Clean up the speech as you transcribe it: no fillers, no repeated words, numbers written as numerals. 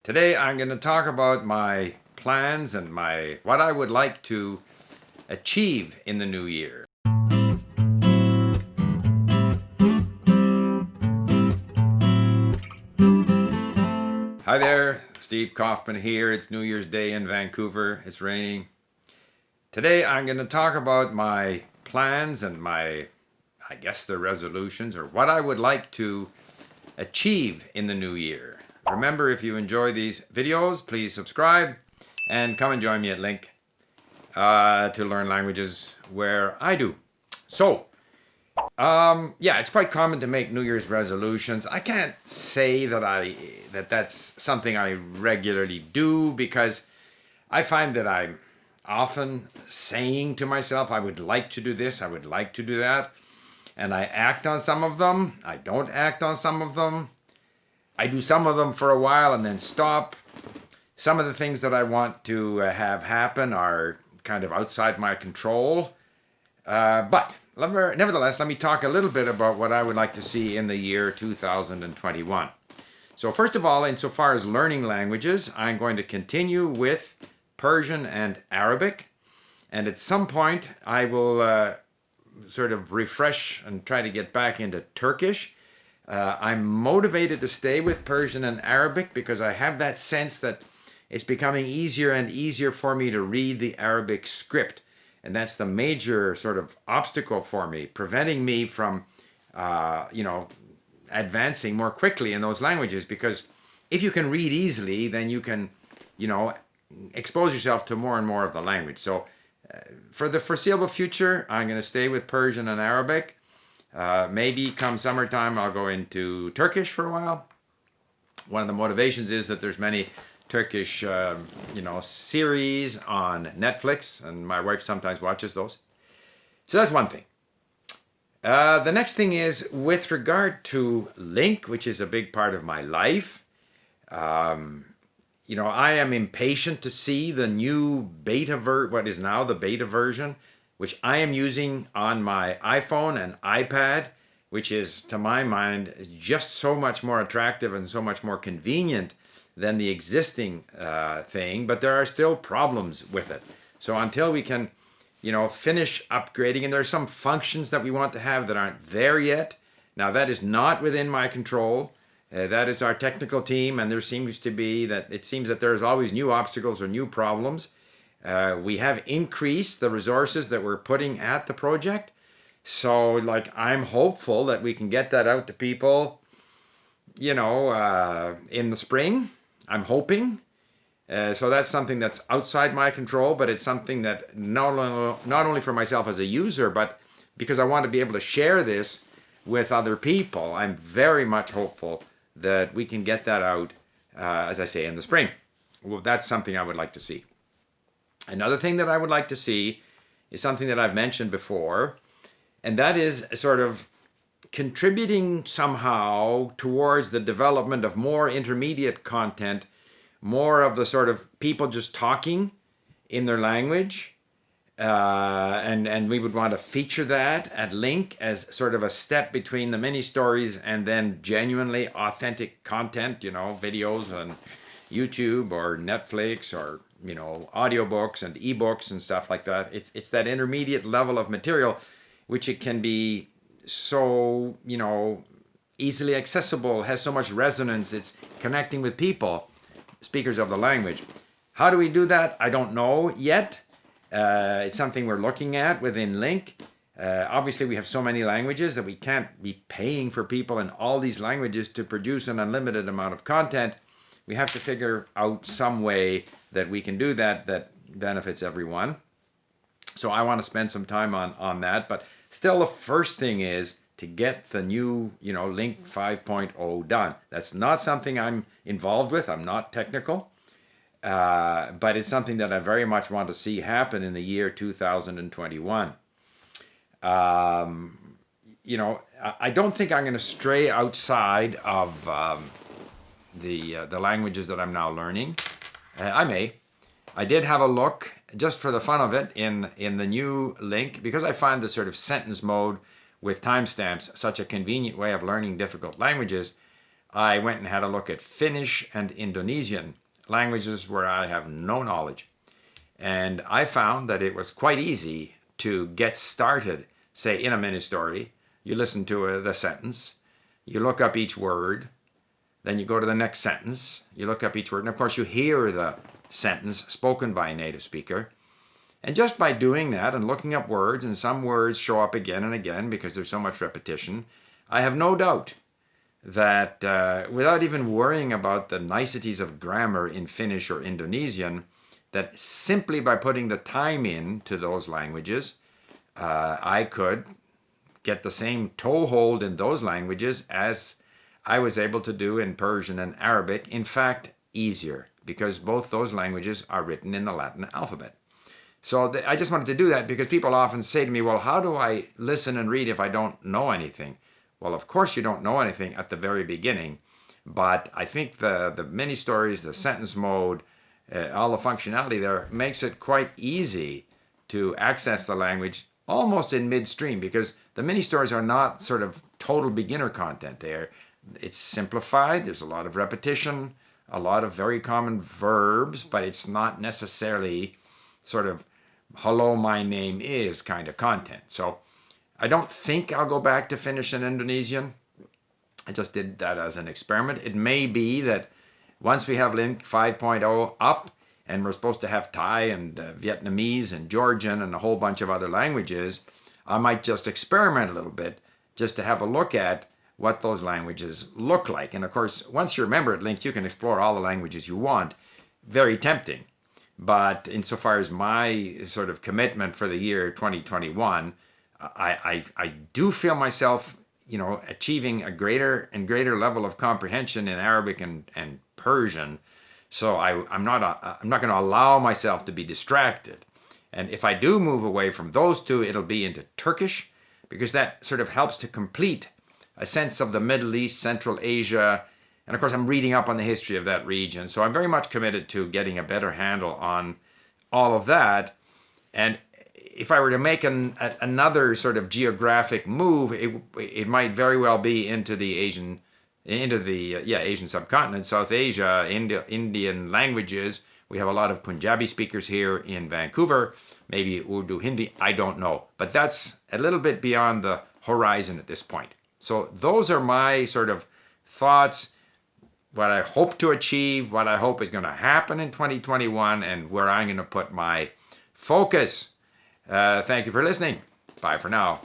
Today I'm going to talk about my plans and what I would like to achieve in the new year. Hi there, Steve Kaufman here. It's New Year's Day in Vancouver. It's raining. Today I'm going to talk about my plans and I guess the resolutions, or what I would like to achieve in the new year. Remember, if you enjoy these videos, please subscribe and come and join me at Link to learn languages where I do. So, yeah, it's quite common to make New Year's resolutions. I can't say that that's something I regularly do, because I find that I'm often saying to myself, I would like to do this, I would like to do that, and I act on some of them. I don't act on some of them. I do some of them for a while and then stop. Some of the things that I want to have happen are kind of outside my control. But nevertheless, let me talk a little bit about what I would like to see in the year 2021. So first of all, insofar as learning languages, I'm going to continue with Persian and Arabic. And at some point, I will sort of refresh and try to get back into Turkish. I'm motivated to stay with Persian and Arabic because I have that sense that it's becoming easier and easier for me to read the Arabic script. And that's the major sort of obstacle for me, preventing me from, advancing more quickly in those languages. Because if you can read easily, then you can, expose yourself to more and more of the language. So for the foreseeable future, I'm going to stay with Persian and Arabic. Maybe come summertime, I'll go into Turkish for a while. One of the motivations is that there's many Turkish, series on Netflix, and my wife sometimes watches those. So that's one thing. The next thing is with regard to Link, which is a big part of my life. I am impatient to see the new what is now the beta version, which I am using on my iPhone and iPad, which is, to my mind, just so much more attractive and so much more convenient than the existing thing, but there are still problems with it. So until we can, finish upgrading, and there are some functions that we want to have that aren't there yet. Now, that is not within my control. That is our technical team, and it seems that there's always new obstacles or new problems. We have increased the resources that we're putting at the project. So, I'm hopeful that we can get that out to people, in the spring. I'm hoping. So that's something that's outside my control, but it's something that not only for myself as a user, but because I want to be able to share this with other people, I'm very much hopeful that we can get that out, as I say, in the spring. Well, that's something I would like to see. Another thing that I would like to see is something that I've mentioned before, and that is sort of contributing somehow towards the development of more intermediate content, more of the sort of people just talking in their language, and we would want to feature that at Link as sort of a step between the mini stories and then genuinely authentic content, videos on YouTube or Netflix or audiobooks and ebooks and stuff like that. It's that intermediate level of material which it can be so, easily accessible, has so much resonance, it's connecting with people, speakers of the language. How do we do that? I don't know yet. It's something we're looking at within Link. Obviously, we have so many languages that we can't be paying for people in all these languages to produce an unlimited amount of content. We have to figure out some way that we can do that benefits everyone. So I want to spend some time on that. But still, the first thing is to get the new, Link 5.0 done. That's not something I'm involved with. I'm not technical. But it's something that I very much want to see happen in the year 2021. I don't think I'm going to stray outside of the languages that I'm now learning. I may. I did have a look, just for the fun of it, in the new Link, because I find the sort of sentence mode with timestamps such a convenient way of learning difficult languages. I went and had a look at Finnish and Indonesian, languages where I have no knowledge. And I found that it was quite easy to get started, say, in a mini story. You listen to the sentence, you look up each word, then you go to the next sentence, you look up each word, and of course you hear the sentence spoken by a native speaker. And just by doing that and looking up words, and some words show up again and again because there's so much repetition, I have no doubt that without even worrying about the niceties of grammar in Finnish or Indonesian, that simply by putting the time in to those languages, I could get the same toehold in those languages as I was able to do in Persian and Arabic. In fact, easier, because both those languages are written in the Latin alphabet. So I just wanted to do that because people often say to me, well, how do I listen and read if I don't know anything? Well, of course you don't know anything at the very beginning, but I think the mini stories, the sentence mode, all the functionality there makes it quite easy to access the language almost in midstream, because the mini stories are not sort of total beginner content. It's simplified, there's a lot of repetition, a lot of very common verbs, but it's not necessarily sort of hello, my name is kind of content. So I don't think I'll go back to Finnish and Indonesian. I just did that as an experiment. It may be that once we have Link 5.0 up and we're supposed to have Thai and Vietnamese and Georgian and a whole bunch of other languages, I might just experiment a little bit just to have a look at what those languages look like. And of course, once you're a member at Link, you can explore all the languages you want. Very tempting. But insofar as my sort of commitment for the year 2021, I do feel myself, achieving a greater and greater level of comprehension in Arabic and Persian. So I'm not going to allow myself to be distracted. And if I do move away from those two, it'll be into Turkish, because that sort of helps to complete a sense of the Middle East, Central Asia. And of course, I'm reading up on the history of that region. So I'm very much committed to getting a better handle on all of that. And if I were to make another sort of geographic move, it might very well be into the Asian subcontinent, South Asia, Indian languages. We have a lot of Punjabi speakers here in Vancouver, maybe Urdu, Hindi, I don't know. But that's a little bit beyond the horizon at this point. So those are my sort of thoughts, what I hope to achieve, what I hope is going to happen in 2021, and where I'm going to put my focus. Thank you for listening. Bye for now.